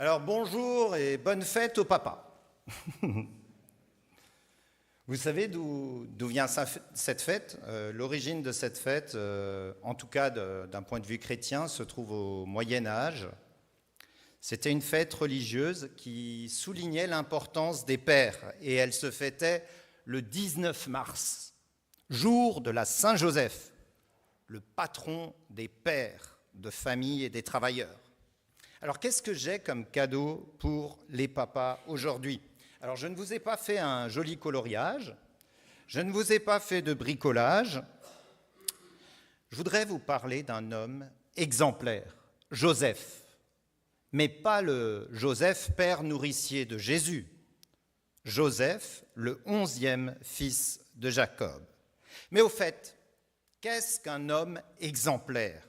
Alors bonjour et bonne fête au papa. Vous savez d'où vient cette fête? L'origine de cette fête, en tout cas d'un point de vue chrétien, se trouve au Moyen Âge. C'était une fête religieuse qui soulignait l'importance des pères et elle se fêtait le 19 mars, jour de la Saint-Joseph, le patron des pères de famille et des travailleurs. Alors, qu'est-ce que j'ai comme cadeau pour les papas aujourd'hui? Alors, je ne vous ai pas fait un joli coloriage, je ne vous ai pas fait de bricolage. Je voudrais vous parler d'un homme exemplaire, Joseph, mais pas le Joseph, père nourricier de Jésus. Joseph, le 11e fils de Jacob. Mais au fait, qu'est-ce qu'un homme exemplaire?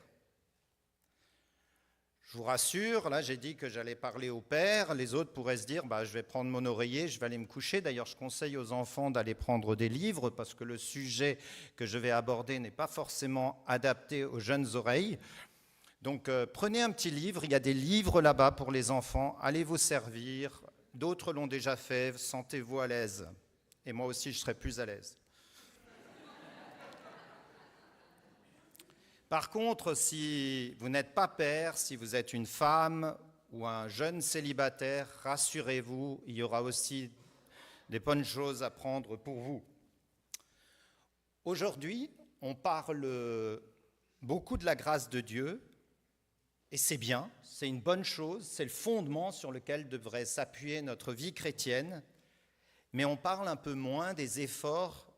Je vous rassure, là j'ai dit que j'allais parler au père, les autres pourraient se dire je vais prendre mon oreiller, je vais aller me coucher. D'ailleurs je conseille aux enfants d'aller prendre des livres parce que le sujet que je vais aborder n'est pas forcément adapté aux jeunes oreilles. Donc prenez un petit livre, il y a des livres là-bas pour les enfants, allez vous servir, d'autres l'ont déjà fait, sentez-vous à l'aise. Et moi aussi je serai plus à l'aise. Par contre, si vous n'êtes pas père, si vous êtes une femme ou un jeune célibataire, rassurez-vous, il y aura aussi des bonnes choses à prendre pour vous. Aujourd'hui, on parle beaucoup de la grâce de Dieu, et c'est bien, c'est une bonne chose, c'est le fondement sur lequel devrait s'appuyer notre vie chrétienne, mais on parle un peu moins des efforts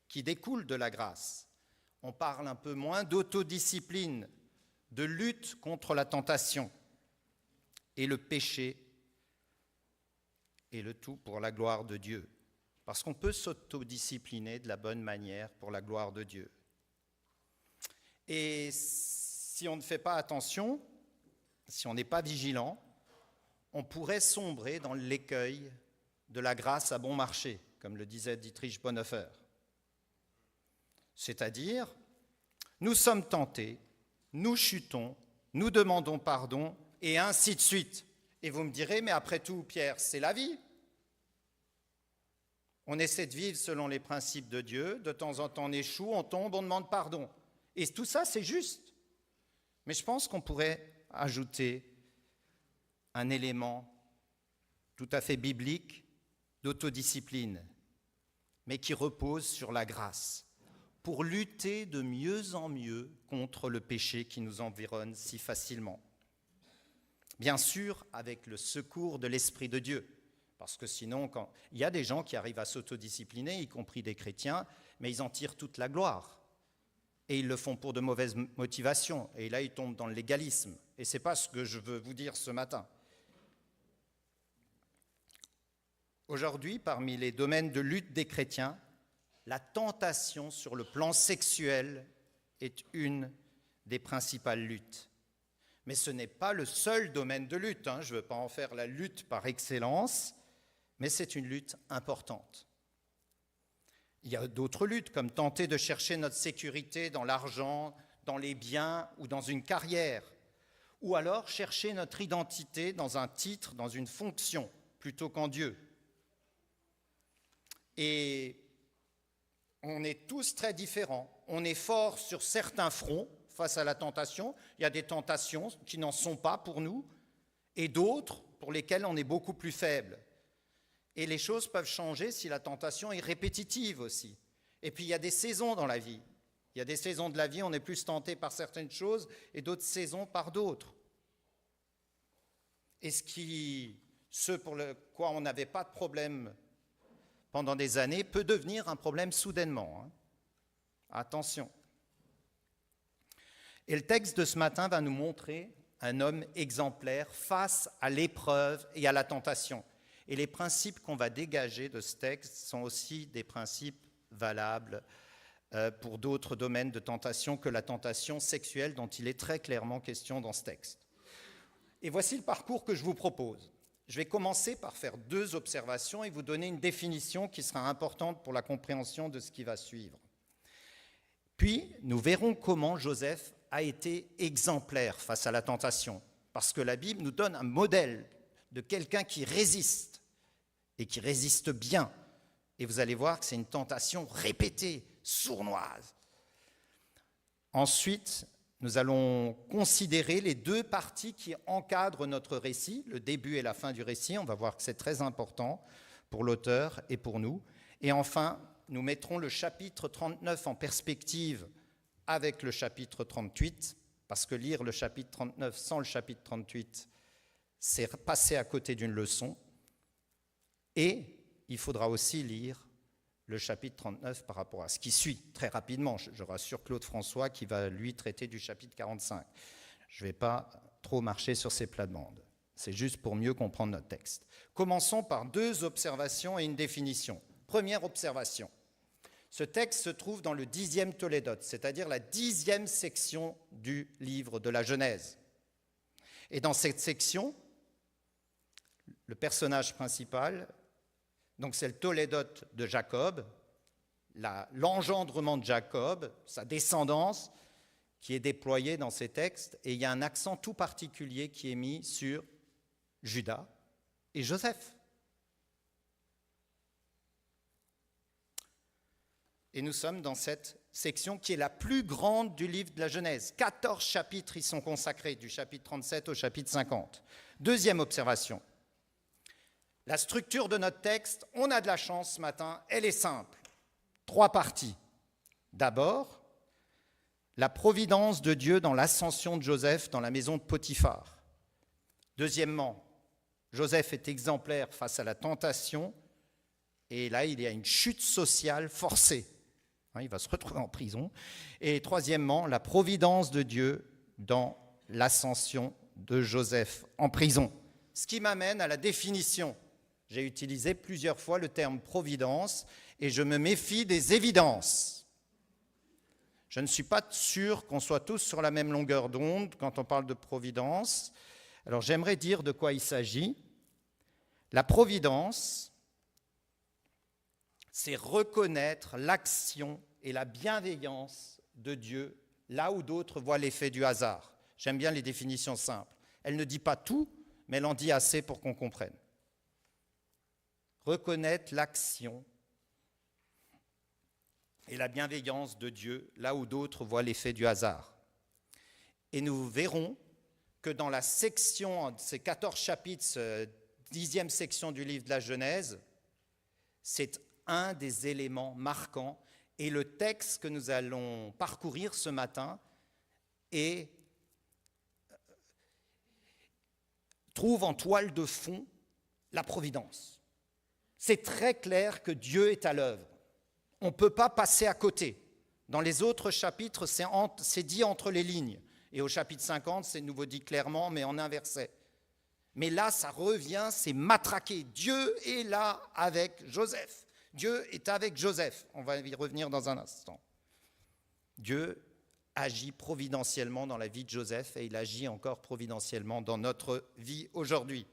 qui découlent de la grâce. On parle un peu moins d'autodiscipline, de lutte contre la tentation et le péché, et le tout pour la gloire de Dieu. Parce qu'on peut s'autodiscipliner de la bonne manière pour la gloire de Dieu. Et si on ne fait pas attention, si on n'est pas vigilant, on pourrait sombrer dans l'écueil de la grâce à bon marché, comme le disait Dietrich Bonhoeffer. C'est-à-dire, nous sommes tentés, nous chutons, nous demandons pardon, et ainsi de suite. Et vous me direz, mais après tout, Pierre, c'est la vie. On essaie de vivre selon les principes de Dieu, de temps en temps on échoue, on tombe, on demande pardon. Et tout ça, c'est juste. Mais je pense qu'on pourrait ajouter un élément tout à fait biblique d'autodiscipline, mais qui repose sur la grâce, pour lutter de mieux en mieux contre le péché qui nous environne si facilement. Bien sûr, avec le secours de l'Esprit de Dieu, parce que sinon, il y a des gens qui arrivent à s'autodiscipliner, y compris des chrétiens, mais ils en tirent toute la gloire. Et ils le font pour de mauvaises motivations, et là ils tombent dans le légalisme. Et ce n'est pas ce que je veux vous dire ce matin. Aujourd'hui, parmi les domaines de lutte des chrétiens, la tentation sur le plan sexuel est une des principales luttes. Mais ce n'est pas le seul domaine de lutte, je ne veux pas en faire la lutte par excellence, mais c'est une lutte importante. Il y a d'autres luttes, comme tenter de chercher notre sécurité dans l'argent, dans les biens ou dans une carrière, ou alors chercher notre identité dans un titre, dans une fonction, plutôt qu'en Dieu. Et on est tous très différents. On est fort sur certains fronts face à la tentation. Il y a des tentations qui n'en sont pas pour nous et d'autres pour lesquelles on est beaucoup plus faible. Et les choses peuvent changer si la tentation est répétitive aussi. Et puis il y a des saisons dans la vie. Il y a des saisons de la vie, on est plus tenté par certaines choses et d'autres saisons par d'autres. Et ce pour le quoi on n'avait pas de problème pendant des années, peut devenir un problème soudainement. Attention. Et le texte de ce matin va nous montrer un homme exemplaire face à l'épreuve et à la tentation. Et les principes qu'on va dégager de ce texte sont aussi des principes valables pour d'autres domaines de tentation que la tentation sexuelle dont il est très clairement question dans ce texte. Et voici le parcours que je vous propose. Je vais commencer par faire 2 observations et vous donner une définition qui sera importante pour la compréhension de ce qui va suivre. Puis, nous verrons comment Joseph a été exemplaire face à la tentation, parce que la Bible nous donne un modèle de quelqu'un qui résiste, et qui résiste bien. Et vous allez voir que c'est une tentation répétée, sournoise. Ensuite, nous allons considérer les deux parties qui encadrent notre récit, le début et la fin du récit. On va voir que c'est très important pour l'auteur et pour nous. Et enfin, nous mettrons le chapitre 39 en perspective avec le chapitre 38, parce que lire le chapitre 39 sans le chapitre 38, c'est passer à côté d'une leçon. Et il faudra aussi lire le chapitre 39 par rapport à ce qui suit, très rapidement. Je rassure Claude François qui va, lui, traiter du chapitre 45. Je ne vais pas trop marcher sur ces plates-bandes. C'est juste pour mieux comprendre notre texte. Commençons par deux observations et une définition. Première observation. Ce texte se trouve dans le 10e Tolédote, c'est-à-dire la 10e section du livre de la Genèse. Et dans cette section, le personnage principal, donc c'est le Tolédote de Jacob, l'engendrement de Jacob, sa descendance, qui est déployée dans ces textes, et il y a un accent tout particulier qui est mis sur Judas et Joseph. Et nous sommes dans cette section qui est la plus grande du livre de la Genèse. 14 chapitres y sont consacrés, du chapitre 37 au chapitre 50. Deuxième observation. La structure de notre texte, on a de la chance ce matin, elle est simple. 3 parties. D'abord, la providence de Dieu dans l'ascension de Joseph dans la maison de Potiphar. Deuxièmement, Joseph est exemplaire face à la tentation, et là, il y a une chute sociale forcée. Il va se retrouver en prison. Et troisièmement, la providence de Dieu dans l'ascension de Joseph en prison. Ce qui m'amène à la définition. J'ai utilisé plusieurs fois le terme providence et je me méfie des évidences. Je ne suis pas sûr qu'on soit tous sur la même longueur d'onde quand on parle de providence. Alors j'aimerais dire de quoi il s'agit. La providence, c'est reconnaître l'action et la bienveillance de Dieu là où d'autres voient l'effet du hasard. J'aime bien les définitions simples. Elle ne dit pas tout, mais elle en dit assez pour qu'on comprenne. Reconnaître l'action et la bienveillance de Dieu là où d'autres voient l'effet du hasard. Et nous verrons que dans la section, ces 14 chapitres, 10e section du livre de la Genèse, c'est un des éléments marquants. Et le texte que nous allons parcourir ce matin trouve en toile de fond la providence. C'est très clair que Dieu est à l'œuvre. On ne peut pas passer à côté. Dans les autres chapitres, c'est dit entre les lignes. Et au chapitre 50, c'est de nouveau dit clairement, mais en inversé. Mais là, ça revient, c'est matraqué. Dieu est là avec Joseph. Dieu est avec Joseph. On va y revenir dans un instant. Dieu agit providentiellement dans la vie de Joseph et il agit encore providentiellement dans notre vie aujourd'hui.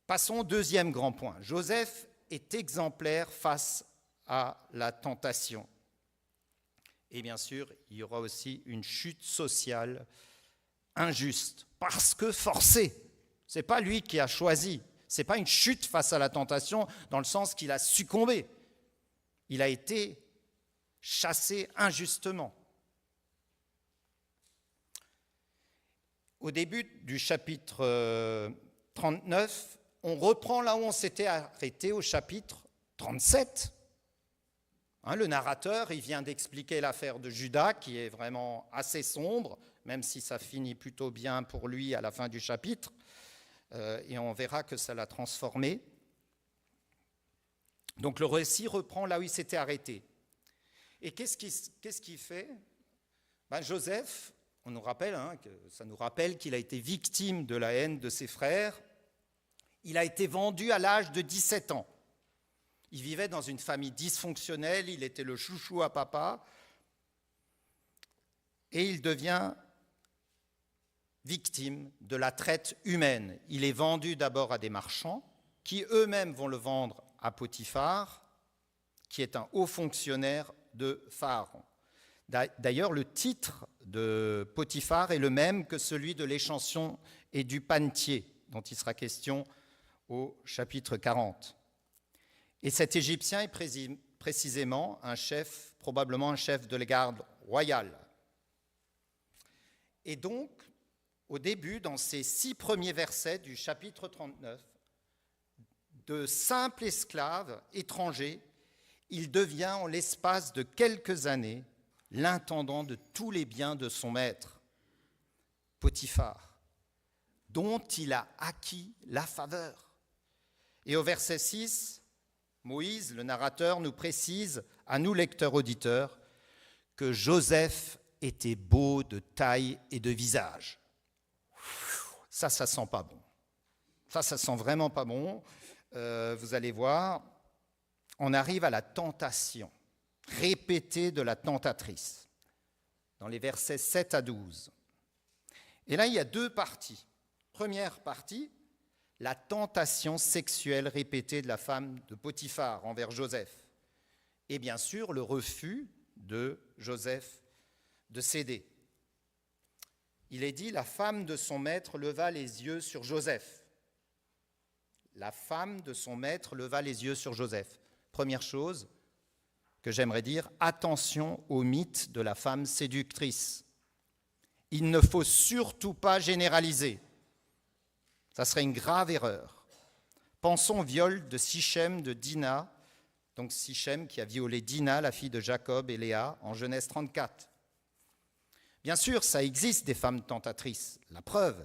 Passons au deuxième grand point. Joseph est exemplaire face à la tentation. Et bien sûr, il y aura aussi une chute sociale injuste, parce que forcée. Ce n'est pas lui qui a choisi. Ce n'est pas une chute face à la tentation dans le sens qu'il a succombé. Il a été chassé injustement. Au début du chapitre 39, on reprend là où on s'était arrêté au chapitre 37. Le narrateur, il vient d'expliquer l'affaire de Judas, qui est vraiment assez sombre, même si ça finit plutôt bien pour lui à la fin du chapitre. Et on verra que ça l'a transformé. Donc le récit reprend là où il s'était arrêté. Et qu'est-ce qu'il fait ? Joseph, on nous rappelle, ça nous rappelle qu'il a été victime de la haine de ses frères. Il a été vendu à l'âge de 17 ans. Il vivait dans une famille dysfonctionnelle, il était le chouchou à papa, et il devient victime de la traite humaine. Il est vendu d'abord à des marchands, qui eux-mêmes vont le vendre à Potiphar, qui est un haut fonctionnaire de Pharaon. D'ailleurs, le titre de Potiphar est le même que celui de l'échanson et du panetier dont il sera question au chapitre 40. Et cet Égyptien est précisément un chef, probablement un chef de la garde royale. Et donc, au début, dans ces 6 premiers versets du chapitre 39, de simple esclave étranger, il devient en l'espace de quelques années l'intendant de tous les biens de son maître, Potiphar, dont il a acquis la faveur. Et au verset 6, Moïse, le narrateur, nous précise, à nous lecteurs auditeurs, que Joseph était beau de taille et de visage. Ça sent pas bon. Ça sent vraiment pas bon. Vous allez voir, on arrive à la tentation répétée de la tentatrice, dans les versets 7 à 12. Et là, il y a 2 parties. Première partie, la tentation sexuelle répétée de la femme de Potiphar envers Joseph. Et bien sûr, le refus de Joseph de céder. Il est dit, la femme de son maître leva les yeux sur Joseph. La femme de son maître leva les yeux sur Joseph. Première chose que j'aimerais dire, attention au mythe de la femme séductrice. Il ne faut surtout pas généraliser. Ça serait une grave erreur. Pensons au viol de Sichem de Dina, donc Sichem qui a violé Dina, la fille de Jacob et Léa, en Genèse 34. Bien sûr, ça existe des femmes tentatrices, la preuve,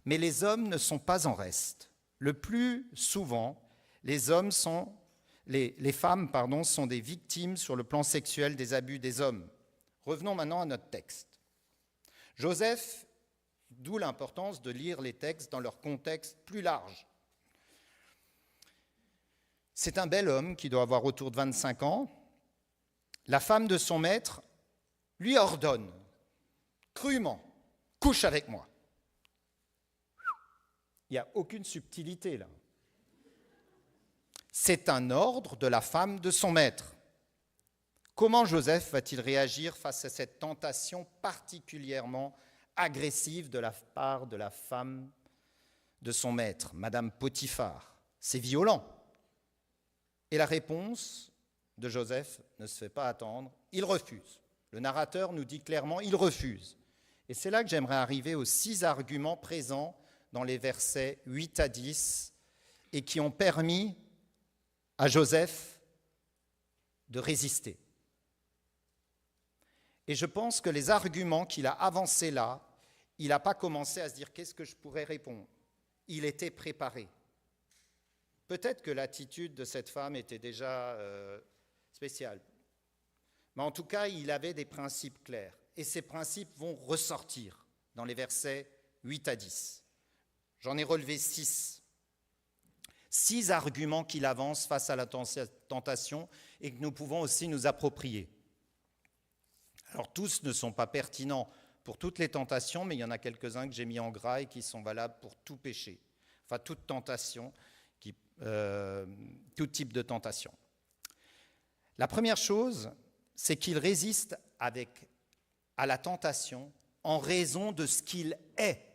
mais les hommes ne sont pas en reste. Le plus souvent, les femmes sont des victimes sur le plan sexuel des abus des hommes. Revenons maintenant à notre texte. Joseph, d'où l'importance de lire les textes dans leur contexte plus large. C'est un bel homme qui doit avoir autour de 25 ans. La femme de son maître lui ordonne, crûment, « couche avec moi ». Il n'y a aucune subtilité là. C'est un ordre de la femme de son maître. Comment Joseph va-t-il réagir face à cette tentation particulièrement agressive de la part de la femme de son maître, Madame Potiphar? C'est violent. Et la réponse de Joseph ne se fait pas attendre, il refuse. Le narrateur nous dit clairement, il refuse. Et c'est là que j'aimerais arriver aux 6 arguments présents dans les versets 8 à 10 et qui ont permis à Joseph de résister. Et je pense que les arguments qu'il a avancés là, il n'a pas commencé à se dire « qu'est-ce que je pourrais répondre ?» Il était préparé. Peut-être que l'attitude de cette femme était déjà spéciale. Mais en tout cas, il avait des principes clairs. Et ces principes vont ressortir dans les versets 8 à 10. J'en ai relevé 6. 6 arguments qu'il avance face à la tentation et que nous pouvons aussi nous approprier. Alors tous ne sont pas pertinents pour toutes les tentations, mais il y en a quelques-uns que j'ai mis en gras et qui sont valables pour tout péché. Enfin, toute tentation, tout type de tentation. La première chose, c'est qu'il résiste à la tentation en raison de ce qu'il est.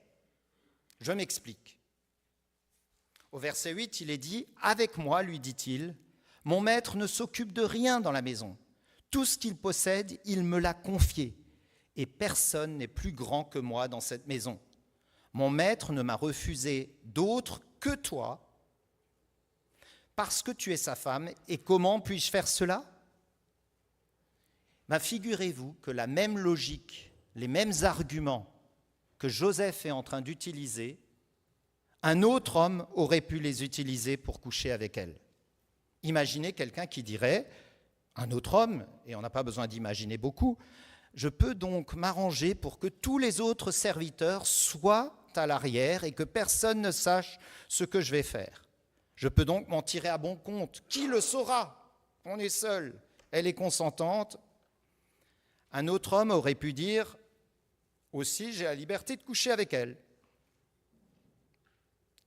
Je m'explique. Au verset 8, il est dit « Avec moi, lui dit-il, mon maître ne s'occupe de rien dans la maison. Tout ce qu'il possède, il me l'a confié. Et personne n'est plus grand que moi dans cette maison. Mon maître ne m'a refusé d'autre que toi, parce que tu es sa femme. Et comment puis-je faire cela ?» Figurez-vous que la même logique, les mêmes arguments que Joseph est en train d'utiliser, un autre homme aurait pu les utiliser pour coucher avec elle. Imaginez quelqu'un qui dirait, un autre homme, et on n'a pas besoin d'imaginer beaucoup, je peux donc m'arranger pour que tous les autres serviteurs soient à l'arrière et que personne ne sache ce que je vais faire. Je peux donc m'en tirer à bon compte. Qui le saura? On est seul. Elle est consentante. Un autre homme aurait pu dire aussi, j'ai la liberté de coucher avec elle.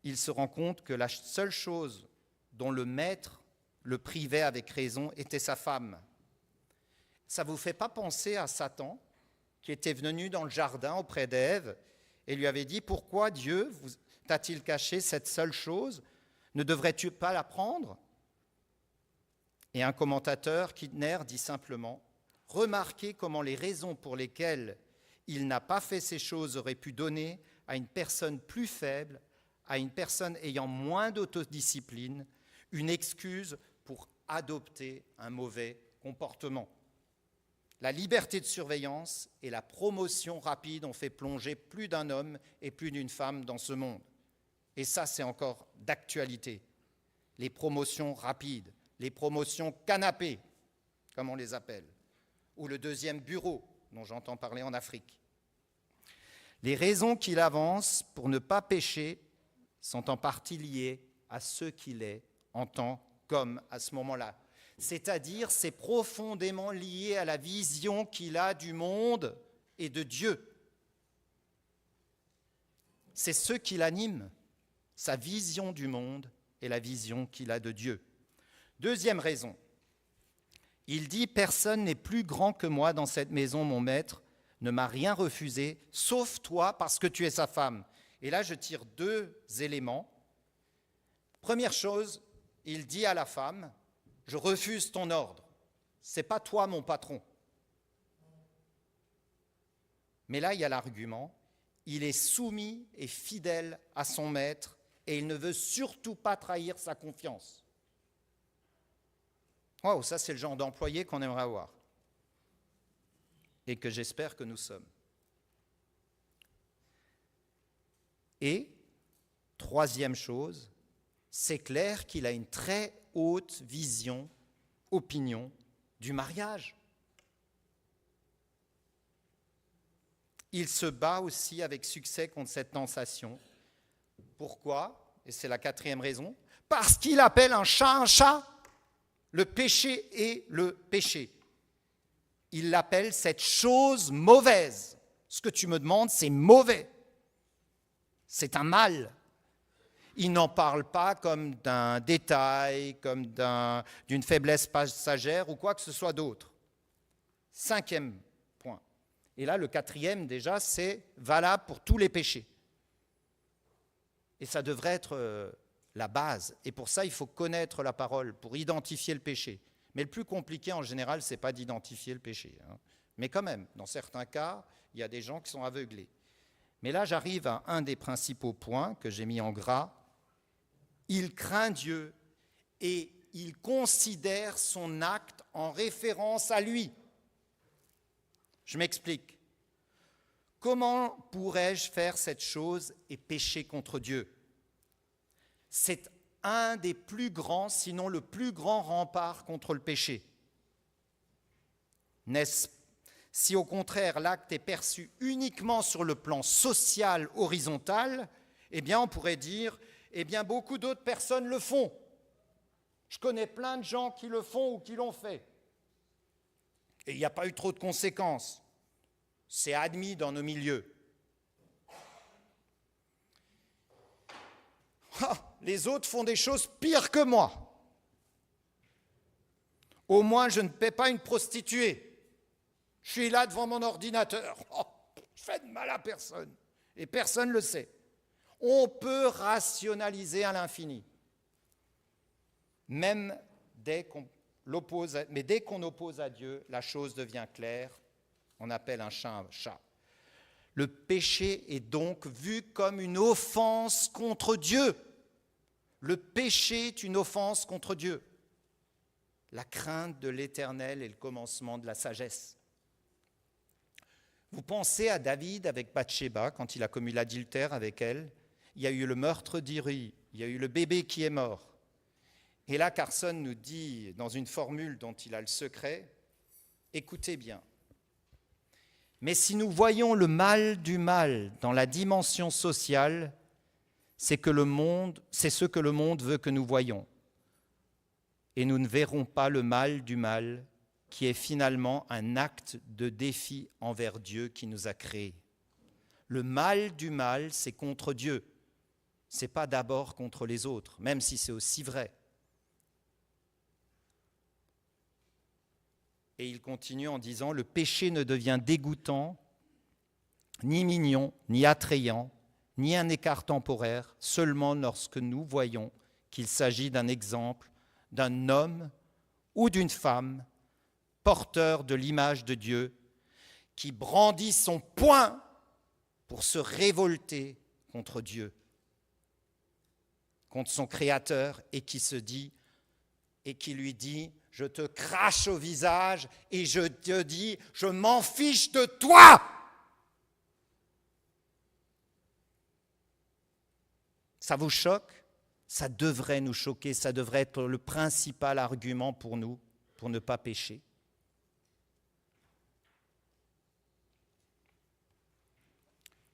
Il se rend compte que la seule chose dont le maître le privait avec raison était sa femme. Ça ne vous fait pas penser à Satan qui était venu dans le jardin auprès d'Ève et lui avait dit « Pourquoi Dieu, t'a-t-il caché cette seule chose? Ne devrais-tu pas l'apprendre? Et un commentateur, Kidner, dit simplement « Remarquez comment les raisons pour lesquelles il n'a pas fait ces choses auraient pu donner à une personne plus faible, à une personne ayant moins d'autodiscipline, une excuse pour adopter un mauvais comportement. La liberté de surveillance et la promotion rapide ont fait plonger plus d'un homme et plus d'une femme dans ce monde. Et ça, c'est encore d'actualité. Les promotions rapides, les promotions canapés, comme on les appelle, ou le deuxième bureau, dont j'entends parler en Afrique. Les raisons qu'il avance pour ne pas pécher sont en partie liées à ce qu'il est en tant qu'homme à ce moment-là. C'est-à-dire, c'est profondément lié à la vision qu'il a du monde et de Dieu. C'est ce qui l'anime, sa vision du monde et la vision qu'il a de Dieu. Deuxième raison, il dit « Personne n'est plus grand que moi dans cette maison, mon maître ne m'a rien refusé, sauf toi parce que tu es sa femme. » Et là, je tire deux éléments. Première chose, il dit à la femme « Je refuse ton ordre. Ce n'est pas toi mon patron. » Mais là, il y a l'argument. Il est soumis et fidèle à son maître et il ne veut surtout pas trahir sa confiance. Wow, ça, c'est le genre d'employé qu'on aimerait avoir et que j'espère que nous sommes. Et, troisième chose, c'est clair qu'il a une très haute vision, opinion du mariage. Il se bat aussi avec succès contre cette tentation. Pourquoi? Et c'est la quatrième raison. Parce qu'il appelle un chat, le péché est le péché. Il l'appelle cette chose mauvaise. Ce que tu me demandes, c'est mauvais. C'est un mal. Il n'en parle pas comme d'un détail, comme d'une faiblesse passagère ou quoi que ce soit d'autre. Cinquième point. Et là, le quatrième, déjà, c'est valable pour tous les péchés. Et ça devrait être la base. Et pour ça, il faut connaître la parole pour identifier le péché. Mais le plus compliqué, en général, ce n'est pas d'identifier le péché. Mais quand même, dans certains cas, il y a des gens qui sont aveuglés. Mais là, j'arrive à un des principaux points que j'ai mis en gras. Il craint Dieu et il considère son acte en référence à lui. Je m'explique. Comment pourrais-je faire cette chose et pécher contre Dieu? C'est un des plus grands, sinon le plus grand rempart contre le péché. N'est-ce si au contraire l'acte est perçu uniquement sur le plan social horizontal, eh bien on pourrait dire, eh bien beaucoup d'autres personnes le font. Je connais plein de gens qui le font ou qui l'ont fait. Et il n'y a pas eu trop de conséquences. C'est admis dans nos milieux. Les autres font des choses pires que moi. Au moins, je ne paie pas une prostituée. Je suis là devant mon ordinateur. Je fais de mal à personne. Et personne ne le sait. On peut rationaliser à l'infini. Même dès qu'on l'oppose, mais dès qu'on oppose à Dieu, la chose devient claire. On appelle un chat un chat. Le péché est donc vu comme une offense contre Dieu. Le péché est une offense contre Dieu. La crainte de l'Éternel est le commencement de la sagesse. Vous pensez à David avec Bathsheba, quand il a commis l'adultère avec elle. Il y a eu le meurtre d'Uri, il y a eu le bébé qui est mort. Et là, Carson nous dit, dans une formule dont il a le secret, écoutez bien. Mais si nous voyons le mal du mal dans la dimension sociale, c'est ce que le monde veut que nous voyions. Et nous ne verrons pas le mal du mal, qui est finalement un acte de défi envers Dieu qui nous a créés. Le mal du mal, c'est contre Dieu. Ce n'est pas d'abord contre les autres, même si c'est aussi vrai. Et il continue en disant, le péché ne devient dégoûtant, ni mignon, ni attrayant, ni un écart temporaire, seulement lorsque nous voyons qu'il s'agit d'un exemple d'un homme ou d'une femme porteur de l'image de Dieu qui brandit son poing pour se révolter contre Dieu, contre son Créateur, et qui se dit, et qui lui dit, je te crache au visage et je te dis, je m'en fiche de toi. Ça vous choque? Ça devrait nous choquer, ça devrait être le principal argument pour nous, pour ne pas pécher.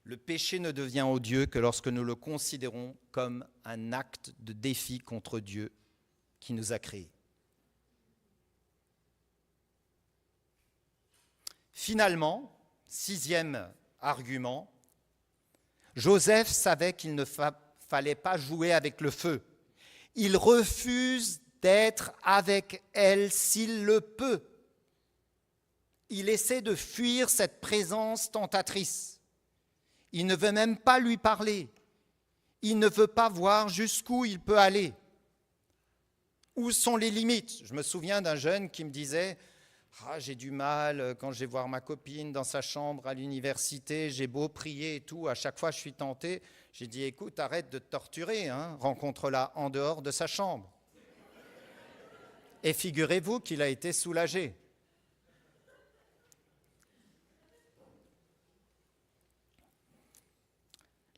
Le péché ne devient odieux que lorsque nous le considérons comme un acte de défi contre Dieu qui nous a créés. Finalement, 6e argument, Joseph savait qu'il ne fallait pas jouer avec le feu. Il refuse d'être avec elle s'il le peut. Il essaie de fuir cette présence tentatrice. Il ne veut même pas lui parler. Il ne veut pas voir jusqu'où il peut aller. Où sont les limites? Je me souviens d'un jeune qui me disait « j'ai du mal quand je vais voir ma copine dans sa chambre à l'université, j'ai beau prier et tout, à chaque fois je suis tenté. » J'ai dit « Écoute, arrête de te torturer, hein, rencontre-la en dehors de sa chambre. » Et figurez-vous qu'il a été soulagé.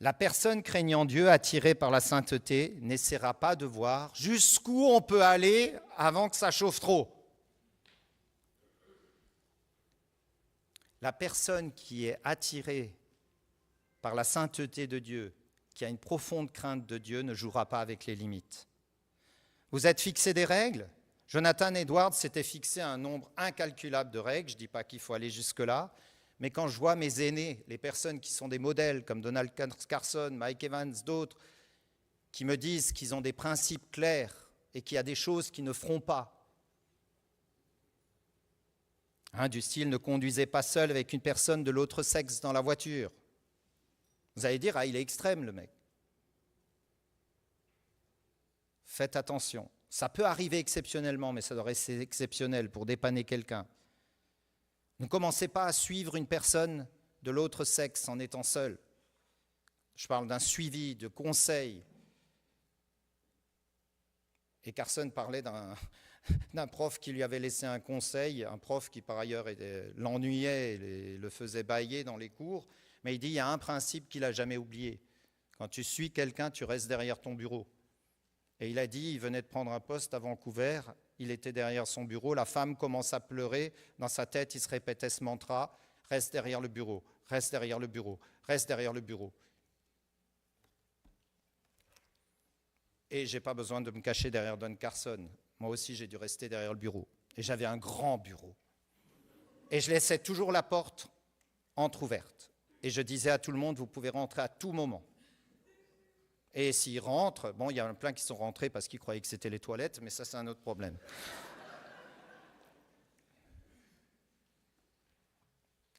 La personne craignant Dieu, attirée par la sainteté, n'essaiera pas de voir jusqu'où on peut aller avant que ça chauffe trop. La personne qui est attirée par la sainteté de Dieu, qui a une profonde crainte de Dieu, ne jouera pas avec les limites. Vous êtes fixé des règles? Jonathan Edwards s'était fixé un nombre incalculable de règles. Je ne dis pas qu'il faut aller jusque-là, mais quand je vois mes aînés, les personnes qui sont des modèles comme Donald Carson, Mike Evans, d'autres, qui me disent qu'ils ont des principes clairs et qu'il y a des choses qu'ils ne feront pas. Du style, ne conduisez pas seul avec une personne de l'autre sexe dans la voiture. Vous allez dire, il est extrême le mec. Faites attention. Ça peut arriver exceptionnellement, mais ça doit rester exceptionnel pour dépanner quelqu'un. Ne commencez pas à suivre une personne de l'autre sexe en étant seul. Je parle d'un suivi, de conseils. Et Carson parlait d'un prof qui lui avait laissé un conseil, un prof qui par ailleurs l'ennuyait et le faisait bâiller dans les cours, mais il dit il y a un principe qu'il n'a jamais oublié. Quand tu suis quelqu'un, tu restes derrière ton bureau. Et il a dit, il venait de prendre un poste à Vancouver, il était derrière son bureau, la femme commence à pleurer, dans sa tête il se répétait ce mantra, reste derrière le bureau, reste derrière le bureau, reste derrière le bureau. Et je n'ai pas besoin de me cacher derrière Don Carson. Moi aussi, j'ai dû rester derrière le bureau. Et j'avais un grand bureau. Et je laissais toujours la porte entrouverte. Et je disais à tout le monde, vous pouvez rentrer à tout moment. Et s'ils rentrent, bon, il y en a plein qui sont rentrés parce qu'ils croyaient que c'était les toilettes, mais ça, c'est un autre problème.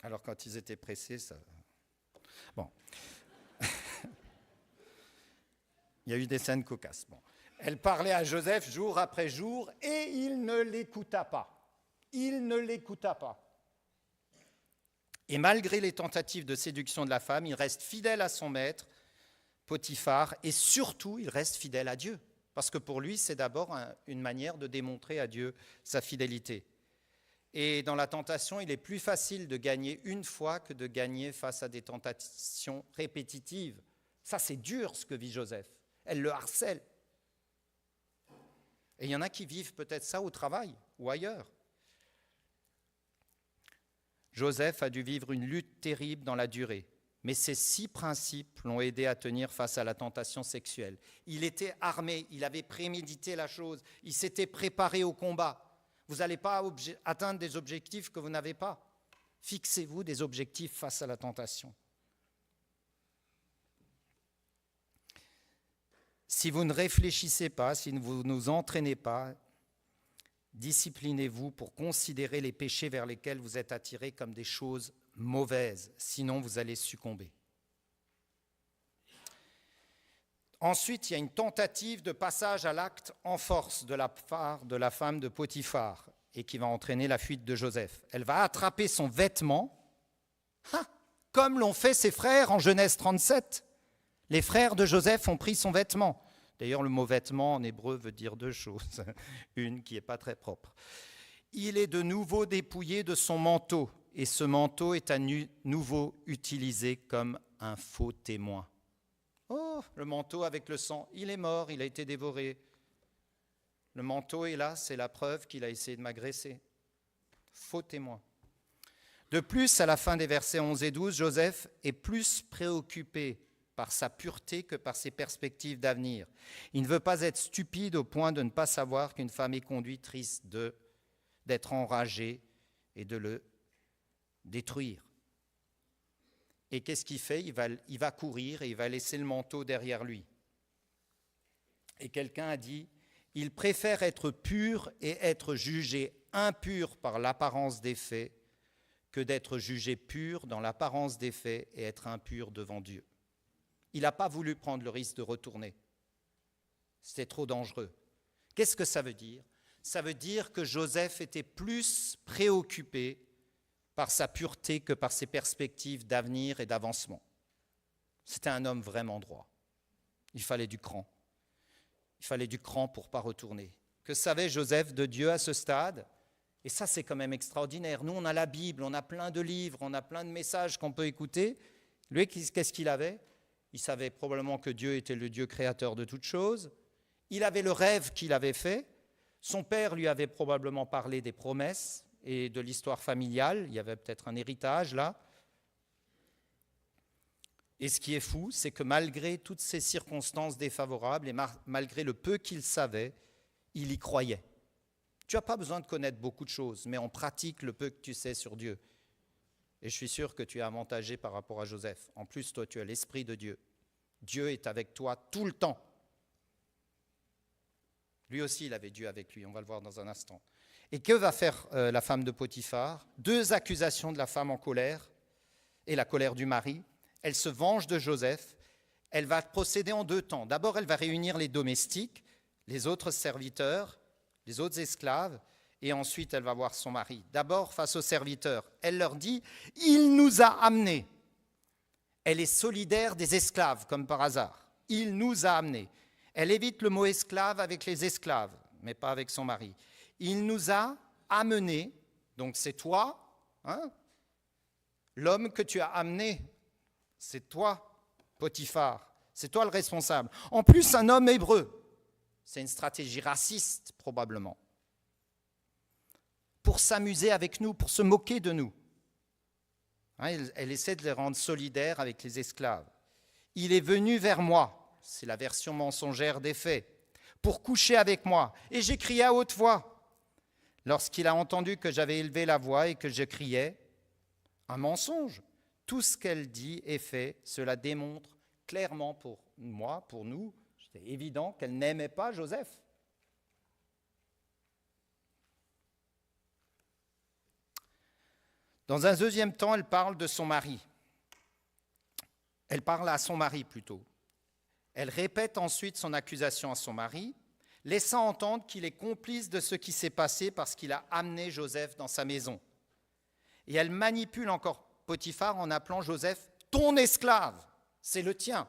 Alors, quand ils étaient pressés, ça... Bon. Il y a eu des scènes cocasses. Bon. Elle parlait à Joseph jour après jour et il ne l'écouta pas. Il ne l'écouta pas. Et malgré les tentatives de séduction de la femme, il reste fidèle à son maître, Potiphar, et surtout, il reste fidèle à Dieu. Parce que pour lui, c'est d'abord une manière de démontrer à Dieu sa fidélité. Et dans la tentation, il est plus facile de gagner une fois que de gagner face à des tentations répétitives. Ça, c'est dur ce que vit Joseph. Elle le harcèle. Et il y en a qui vivent peut-être ça au travail ou ailleurs. Joseph a dû vivre une lutte terrible dans la durée, mais ces 6 principes l'ont aidé à tenir face à la tentation sexuelle. Il était armé, il avait prémédité la chose, il s'était préparé au combat. Vous n'allez pas atteindre des objectifs que vous n'avez pas. Fixez-vous des objectifs face à la tentation. Si vous ne réfléchissez pas, si vous ne vous entraînez pas, disciplinez-vous pour considérer les péchés vers lesquels vous êtes attirés comme des choses mauvaises, sinon vous allez succomber. Ensuite, il y a une tentative de passage à l'acte en force de la part de la femme de Potiphar et qui va entraîner la fuite de Joseph. Elle va attraper son vêtement, comme l'ont fait ses frères en Genèse 37. Les frères de Joseph ont pris son vêtement. D'ailleurs, le mot vêtement en hébreu veut dire deux choses. Une qui n'est pas très propre. Il est de nouveau dépouillé de son manteau, et ce manteau est à nouveau utilisé comme un faux témoin. Oh, le manteau avec le sang, il est mort, il a été dévoré. Le manteau est là, c'est la preuve qu'il a essayé de m'agresser. Faux témoin. De plus, à la fin des versets 11 et 12, Joseph est plus préoccupé par sa pureté que par ses perspectives d'avenir. Il ne veut pas être stupide au point de ne pas savoir qu'une femme est conduite risque d'être enragée et de le détruire. Et qu'est-ce qu'il fait ? Il va courir et il va laisser le manteau derrière lui. Et quelqu'un a dit, il préfère être pur et être jugé impur par l'apparence des faits que d'être jugé pur dans l'apparence des faits et être impur devant Dieu. Il n'a pas voulu prendre le risque de retourner. C'était trop dangereux. Qu'est-ce que ça veut dire ? Ça veut dire que Joseph était plus préoccupé par sa pureté que par ses perspectives d'avenir et d'avancement. C'était un homme vraiment droit. Il fallait du cran. Il fallait du cran pour ne pas retourner. Que savait Joseph de Dieu à ce stade ? Et ça, c'est quand même extraordinaire. Nous, on a la Bible, on a plein de livres, on a plein de messages qu'on peut écouter. Lui, qu'est-ce qu'il avait ? Il savait probablement que Dieu était le Dieu créateur de toutes choses. Il avait le rêve qu'il avait fait. Son père lui avait probablement parlé des promesses et de l'histoire familiale. Il y avait peut-être un héritage là. Et ce qui est fou, c'est que malgré toutes ces circonstances défavorables et malgré le peu qu'il savait, il y croyait. Tu n'as pas besoin de connaître beaucoup de choses, mais on pratique le peu que tu sais sur Dieu. Et je suis sûr que tu es avantagé par rapport à Joseph. En plus, toi, tu as l'Esprit de Dieu. Dieu est avec toi tout le temps. Lui aussi, il avait Dieu avec lui, on va le voir dans un instant. Et que va faire la femme de Potiphar ? 2 accusations de la femme en colère et la colère du mari. Elle se venge de Joseph. Elle va procéder en 2 temps. D'abord, elle va réunir les domestiques, les autres serviteurs, les autres esclaves, et ensuite elle va voir son mari. D'abord, face aux serviteurs, elle leur dit « Il nous a amenés ». Elle est solidaire des esclaves, comme par hasard. « Il nous a amenés ». Elle évite le mot « esclave » avec les esclaves, mais pas avec son mari. « Il nous a amenés », donc c'est toi, hein, l'homme que tu as amené, c'est toi, Potiphar, c'est toi le responsable. En plus, un homme hébreu. C'est une stratégie raciste, probablement. Pour s'amuser avec nous, pour se moquer de nous. Elle essaie de les rendre solidaires avec les esclaves. Il est venu vers moi, c'est la version mensongère des faits, pour coucher avec moi. Et j'ai crié à haute voix. Lorsqu'il a entendu que j'avais élevé la voix et que je criais, un mensonge. Tout ce qu'elle dit et fait, cela démontre clairement pour moi, pour nous, c'est évident qu'elle n'aimait pas Joseph. Dans un deuxième temps, elle parle de son mari. Elle parle à son mari plutôt. Elle répète ensuite son accusation à son mari, laissant entendre qu'il est complice de ce qui s'est passé parce qu'il a amené Joseph dans sa maison. Et elle manipule encore Potiphar en appelant Joseph « ton esclave ». C'est le tien.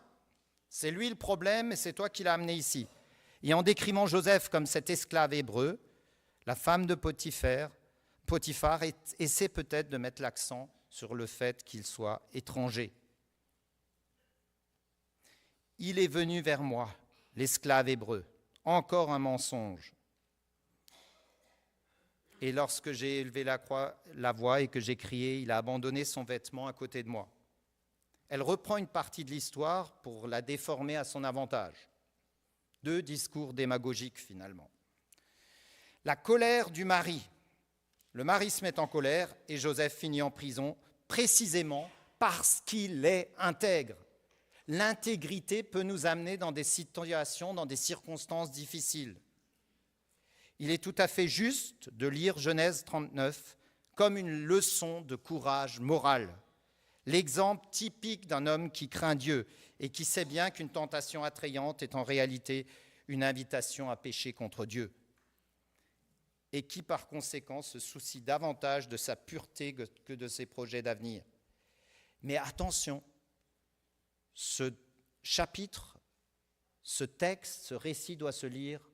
C'est lui le problème et c'est toi qui l'as amené ici. Et en décrivant Joseph comme cet esclave hébreu, la femme de Potiphar essaie peut-être de mettre l'accent sur le fait qu'il soit étranger. Il est venu vers moi, l'esclave hébreu. Encore un mensonge. Et lorsque j'ai élevé la voix et que j'ai crié, il a abandonné son vêtement à côté de moi. Elle reprend une partie de l'histoire pour la déformer à son avantage. 2 discours démagogiques finalement. La colère du mari. Le mari se met en colère et Joseph finit en prison précisément parce qu'il est intègre. L'intégrité peut nous amener dans des situations, dans des circonstances difficiles. Il est tout à fait juste de lire Genèse 39 comme une leçon de courage moral. l'exemple typique d'un homme qui craint Dieu et qui sait bien qu'une tentation attrayante est en réalité une invitation à pécher contre Dieu, et qui par conséquent se soucie davantage de sa pureté que de ses projets d'avenir. Mais attention, ce chapitre, ce texte, ce récit doit se lire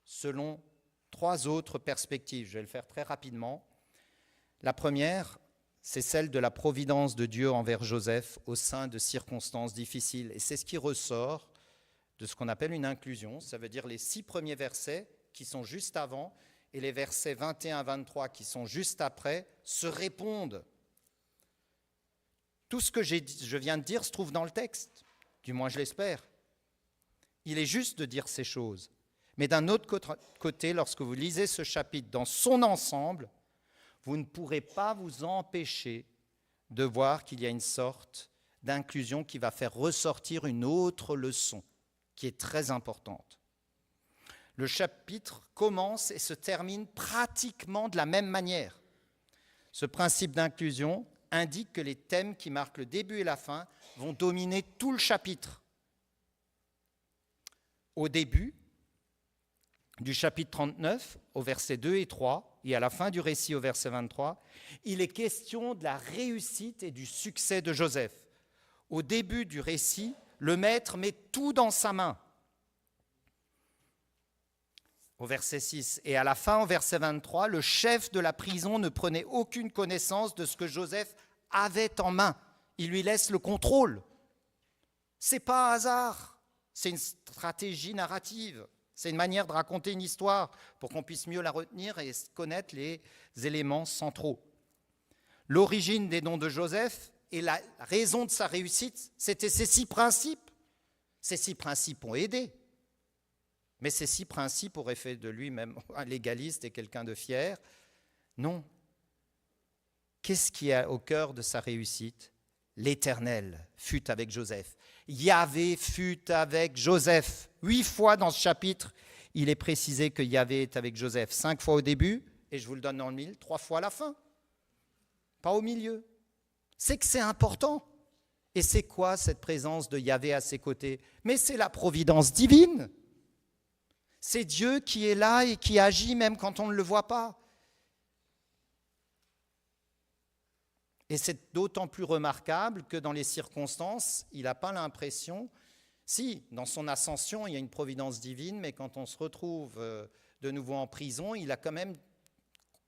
selon 3 autres perspectives. Je vais le faire très rapidement. La première, c'est celle de la providence de Dieu envers Joseph au sein de circonstances difficiles. Et c'est ce qui ressort de ce qu'on appelle une inclusion. Ça veut dire les 6 premiers versets qui sont juste avant et les versets 21-23 qui sont juste après se répondent. Tout ce que je viens de dire se trouve dans le texte, du moins je l'espère. Il est juste de dire ces choses. Mais d'un autre côté, lorsque vous lisez ce chapitre dans son ensemble, vous ne pourrez pas vous empêcher de voir qu'il y a une sorte d'inclusion qui va faire ressortir une autre leçon qui est très importante. Le chapitre commence et se termine pratiquement de la même manière. Ce principe d'inclusion indique que les thèmes qui marquent le début et la fin vont dominer tout le chapitre. Au début du chapitre 39, au verset 2 et 3, et à la fin du récit au verset 23, il est question de la réussite et du succès de Joseph. Au début du récit, le maître met tout dans sa main. Au verset 6, et à la fin, au verset 23, le chef de la prison ne prenait aucune connaissance de ce que Joseph avait en main. Il lui laisse le contrôle. Ce n'est pas un hasard, c'est une stratégie narrative. C'est une manière de raconter une histoire pour qu'on puisse mieux la retenir et connaître les éléments centraux. L'origine des dons de Joseph et la raison de sa réussite, c'était ces 6 principes. Ces 6 principes ont aidé. Mais ces 6 principes auraient fait de lui même un légaliste et quelqu'un de fier. Non. Qu'est-ce qui est au cœur de sa réussite ? L'Éternel fut avec Joseph. Yahvé fut avec Joseph. 8 fois dans ce chapitre, il est précisé que Yahvé est avec Joseph. 5 fois au début, et je vous le donne dans le mille, 3 fois à la fin. Pas au milieu. C'est que c'est important. Et c'est quoi cette présence de Yahvé à ses côtés ? Mais c'est la providence divine. C'est Dieu qui est là et qui agit même quand on ne le voit pas. Et c'est d'autant plus remarquable que dans les circonstances, il n'a pas l'impression, si, dans son ascension, il y a une providence divine, mais quand on se retrouve de nouveau en prison, il a quand même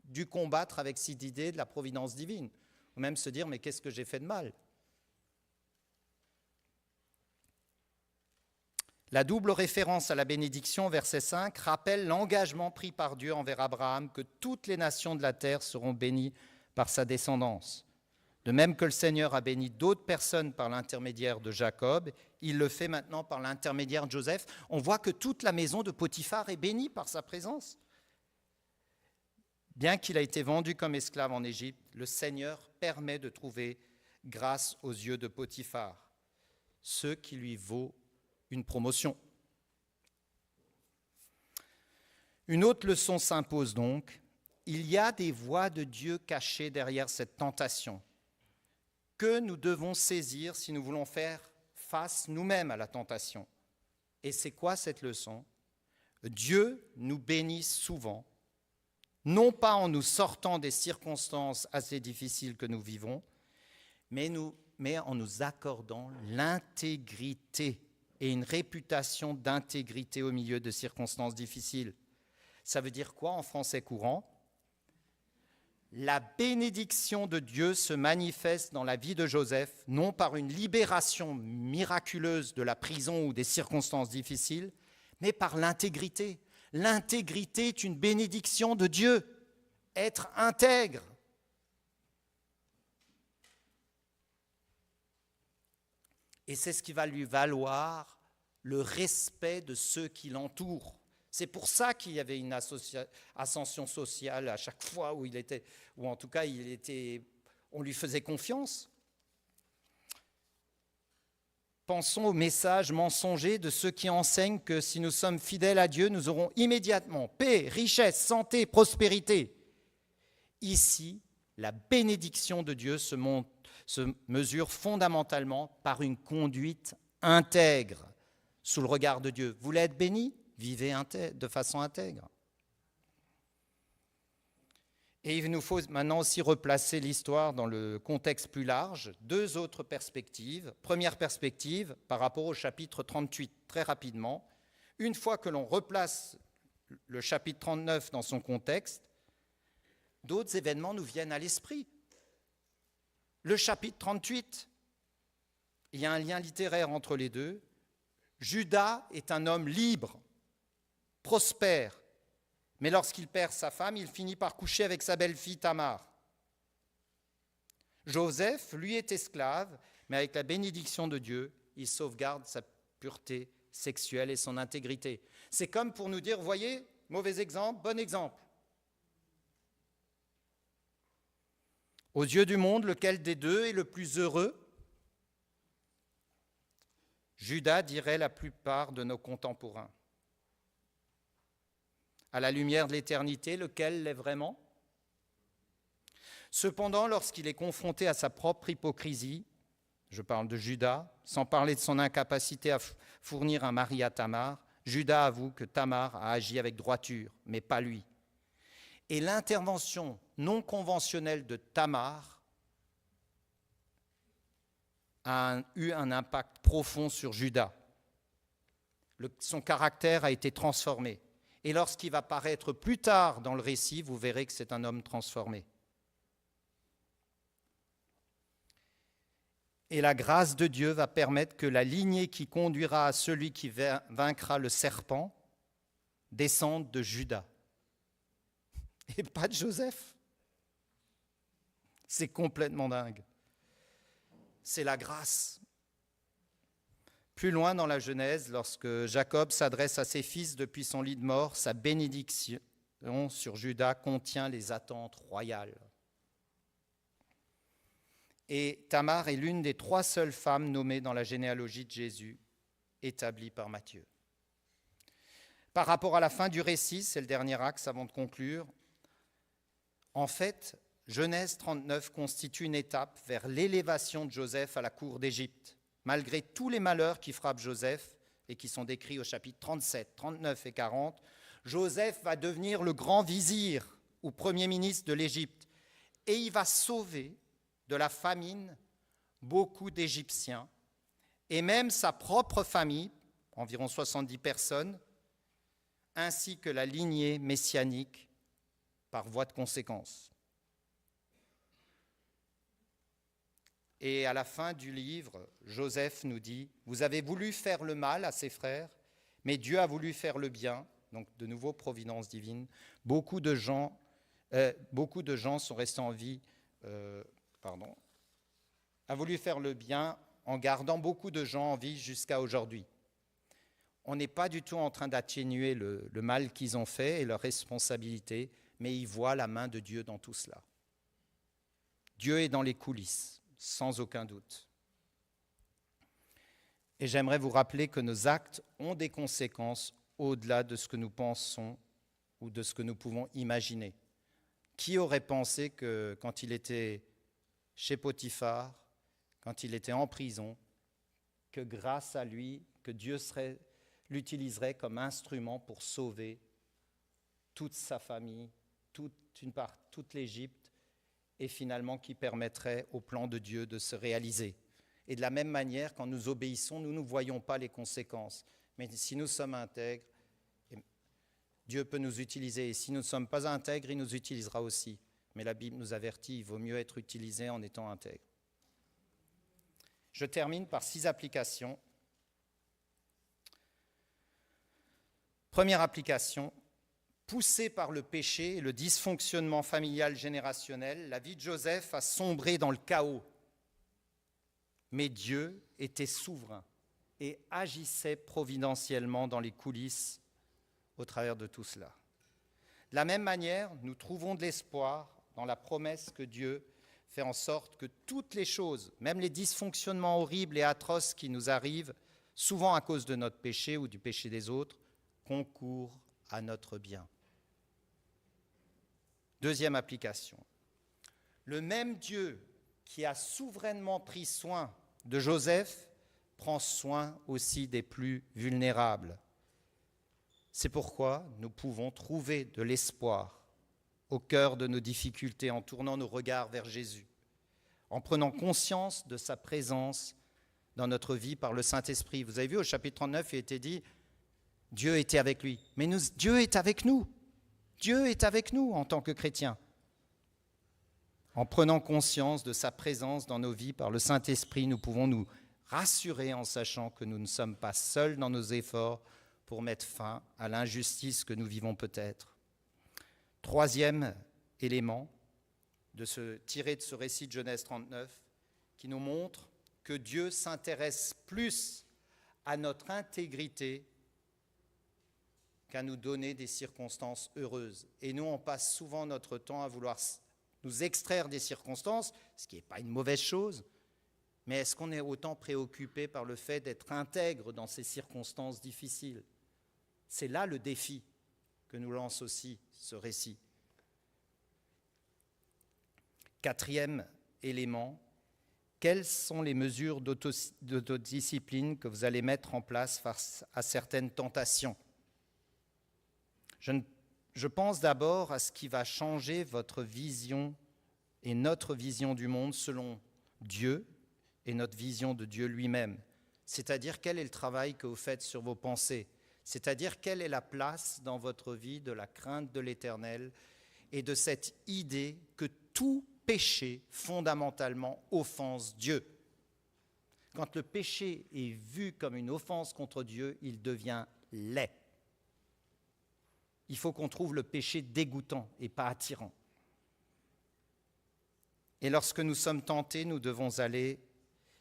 dû combattre avec cette idée de la providence divine, ou même se dire, mais qu'est-ce que j'ai fait de mal ? La double référence à la bénédiction, verset 5, rappelle l'engagement pris par Dieu envers Abraham que toutes les nations de la terre seront bénies par sa descendance. De même que le Seigneur a béni d'autres personnes par l'intermédiaire de Jacob, il le fait maintenant par l'intermédiaire de Joseph. On voit que toute la maison de Potiphar est bénie par sa présence. Bien qu'il a été vendu comme esclave en Égypte, le Seigneur permet de trouver grâce aux yeux de Potiphar, ce qui lui vaut une promotion. Une autre leçon s'impose donc. Il y a des voies de Dieu cachées derrière cette tentation que nous devons saisir si nous voulons faire face nous-mêmes à la tentation. Et c'est quoi cette leçon ? Dieu nous bénit souvent, non pas en nous sortant des circonstances assez difficiles que nous vivons, mais en nous accordant l'intégrité et une réputation d'intégrité au milieu de circonstances difficiles. Ça veut dire quoi en français courant ? La bénédiction de Dieu se manifeste dans la vie de Joseph, non par une libération miraculeuse de la prison ou des circonstances difficiles, mais par l'intégrité. L'intégrité est une bénédiction de Dieu. Être intègre. Et c'est ce qui va lui valoir le respect de ceux qui l'entourent. C'est pour ça qu'il y avait une ascension sociale à chaque fois où il était, ou en tout cas on lui faisait confiance. Pensons au message mensonger de ceux qui enseignent que si nous sommes fidèles à Dieu, nous aurons immédiatement paix, richesse, santé, prospérité. Ici, la bénédiction de Dieu se se mesure fondamentalement par une conduite intègre sous le regard de Dieu. Vous voulez être béni? Vivez de façon intègre. Et il nous faut maintenant aussi replacer l'histoire dans le contexte plus large. Deux autres perspectives. Première perspective, par rapport au chapitre 38, très rapidement. Une fois que l'on replace le chapitre 39 dans son contexte, d'autres événements nous viennent à l'esprit. Le chapitre 38, il y a un lien littéraire entre les deux. Judas est un homme libre, prospère, mais lorsqu'il perd sa femme, il finit par coucher avec sa belle-fille Tamar. Joseph, lui, est esclave, mais avec la bénédiction de Dieu, il sauvegarde sa pureté sexuelle et son intégrité. C'est comme pour nous dire, voyez, mauvais exemple, bon exemple. Aux yeux du monde, lequel des deux est le plus heureux? Judas dirait la plupart de nos contemporains. À la lumière de l'éternité, lequel l'est vraiment? Cependant, lorsqu'il est confronté à sa propre hypocrisie, je parle de Judas, sans parler de son incapacité à fournir un mari à Tamar, Judas avoue que Tamar a agi avec droiture, mais pas lui. Et l'intervention non conventionnelle de Tamar a eu un impact profond sur Judas. Son caractère a été transformé. Et lorsqu'il va paraître plus tard dans le récit, vous verrez que c'est un homme transformé. Et la grâce de Dieu va permettre que la lignée qui conduira à celui qui vaincra le serpent descende de Judas. Et pas de Joseph. C'est complètement dingue. C'est la grâce. Plus loin dans la Genèse, lorsque Jacob s'adresse à ses fils depuis son lit de mort, sa bénédiction sur Judas contient les attentes royales. Et Tamar est l'une des 3 seules femmes nommées dans la généalogie de Jésus, établie par Matthieu. Par rapport à la fin du récit, c'est le dernier axe avant de conclure, en fait, Genèse 39 constitue une étape vers l'élévation de Joseph à la cour d'Égypte. Malgré tous les malheurs qui frappent Joseph et qui sont décrits au chapitre 37, 39 et 40, Joseph va devenir le grand vizir ou premier ministre de l'Égypte et il va sauver de la famine beaucoup d'Égyptiens et même sa propre famille, environ 70 personnes, ainsi que la lignée messianique par voie de conséquence. Et à la fin du livre, Joseph nous dit, « Vous avez voulu faire le mal à ses frères, mais Dieu a voulu faire le bien. » Donc de nouveau, providence divine. Beaucoup de gens sont restés en vie, a voulu faire le bien en gardant beaucoup de gens en vie jusqu'à aujourd'hui. On n'est pas du tout en train d'atténuer le mal qu'ils ont fait et leur responsabilité, mais ils voient la main de Dieu dans tout cela. Dieu est dans les coulisses. Sans aucun doute. Et j'aimerais vous rappeler que nos actes ont des conséquences au-delà de ce que nous pensons ou de ce que nous pouvons imaginer. Qui aurait pensé que quand il était chez Potiphar, quand il était en prison, que grâce à lui, que Dieu l'utiliserait comme instrument pour sauver toute sa famille, toute l'Égypte, et finalement qui permettrait au plan de Dieu de se réaliser. Et de la même manière, quand nous obéissons, nous ne voyons pas les conséquences. Mais si nous sommes intègres, Dieu peut nous utiliser. Et si nous ne sommes pas intègres, il nous utilisera aussi. Mais la Bible nous avertit, il vaut mieux être utilisé en étant intègre. Je termine par 6 applications. Première application. Poussé par le péché et le dysfonctionnement familial générationnel, la vie de Joseph a sombré dans le chaos. Mais Dieu était souverain et agissait providentiellement dans les coulisses au travers de tout cela. De la même manière, nous trouvons de l'espoir dans la promesse que Dieu fait en sorte que toutes les choses, même les dysfonctionnements horribles et atroces qui nous arrivent, souvent à cause de notre péché ou du péché des autres, concourent à notre bien. Deuxième application. Le même Dieu qui a souverainement pris soin de Joseph, prend soin aussi des plus vulnérables. C'est pourquoi nous pouvons trouver de l'espoir au cœur de nos difficultés en tournant nos regards vers Jésus, en prenant conscience de sa présence dans notre vie par le Saint-Esprit. Vous avez vu au chapitre 39, il était dit, Dieu était avec lui. Mais Dieu est avec nous. Dieu est avec nous en tant que chrétiens. En prenant conscience de sa présence dans nos vies par le Saint-Esprit, nous pouvons nous rassurer en sachant que nous ne sommes pas seuls dans nos efforts pour mettre fin à l'injustice que nous vivons peut-être. Troisième élément tiré de ce récit de Genèse 39, qui nous montre que Dieu s'intéresse plus à notre intégrité qu'à nous donner des circonstances heureuses. Et nous, on passe souvent notre temps à vouloir nous extraire des circonstances, ce qui n'est pas une mauvaise chose, mais est-ce qu'on est autant préoccupé par le fait d'être intègre dans ces circonstances difficiles ? C'est là le défi que nous lance aussi ce récit. Quatrième élément, quelles sont les mesures d'autodiscipline que vous allez mettre en place face à certaines tentations ? Je pense d'abord à ce qui va changer votre vision et notre vision du monde selon Dieu et notre vision de Dieu lui-même. C'est-à-dire quel est le travail que vous faites sur vos pensées, c'est-à-dire quelle est la place dans votre vie de la crainte de l'Éternel et de cette idée que tout péché fondamentalement offense Dieu. Quand le péché est vu comme une offense contre Dieu, il devient laid. Il faut qu'on trouve le péché dégoûtant et pas attirant. Et lorsque nous sommes tentés, nous devons aller,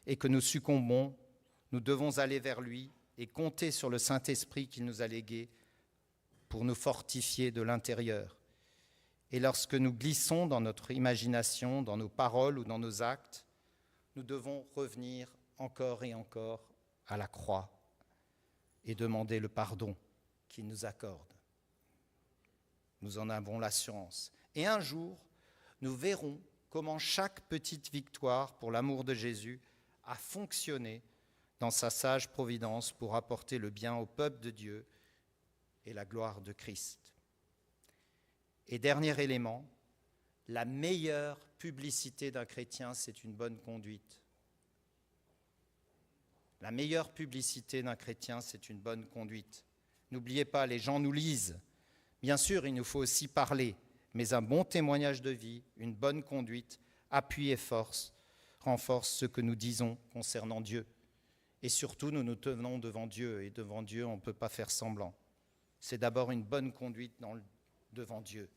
et que nous succombons, nous devons aller vers lui et compter sur le Saint-Esprit qu'il nous a légué pour nous fortifier de l'intérieur. Et lorsque nous glissons dans notre imagination, dans nos paroles ou dans nos actes, nous devons revenir encore et encore à la croix et demander le pardon qu'il nous accorde. Nous en avons l'assurance. Et un jour, nous verrons comment chaque petite victoire pour l'amour de Jésus a fonctionné dans sa sage providence pour apporter le bien au peuple de Dieu et la gloire de Christ. Et dernier élément, la meilleure publicité d'un chrétien, c'est une bonne conduite. La meilleure publicité d'un chrétien, c'est une bonne conduite. N'oubliez pas, les gens nous lisent. Bien sûr, il nous faut aussi parler, mais un bon témoignage de vie, une bonne conduite, appuie et renforce ce que nous disons concernant Dieu. Et surtout, nous nous tenons devant Dieu, et devant Dieu, on ne peut pas faire semblant. C'est d'abord une bonne conduite devant Dieu.